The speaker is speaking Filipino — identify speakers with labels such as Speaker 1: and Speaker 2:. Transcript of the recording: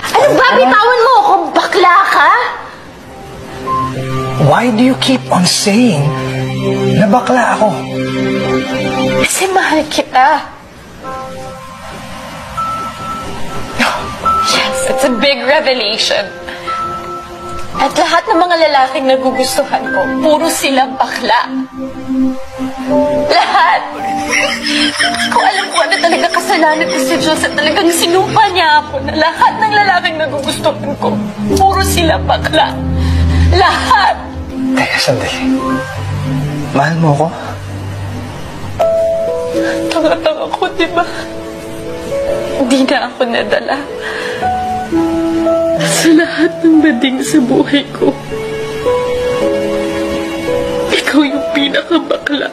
Speaker 1: Ano ba? Bitawan mo ako! Bakla ka?
Speaker 2: Why do you keep on saying na bakla ako?
Speaker 1: Kasi mahal kita. Yes, it's a big revelation. At lahat ng mga lalaking nagugustuhan ko, puro sila bakla. Lahat. Kung alam ko ano talaga kasalanan ko sa Diyos at talagang sinumpa niya ako na lahat ng lalaking nagugustuhan ko, puro sila bakla. Lahat.
Speaker 2: Teka, sandali. Mahal mo ko?
Speaker 1: Tanga-tanga ko, di ba? Hindi na ako nadala. Sa lahat ng bading sa buhay ko, ikaw yung pinakabakla.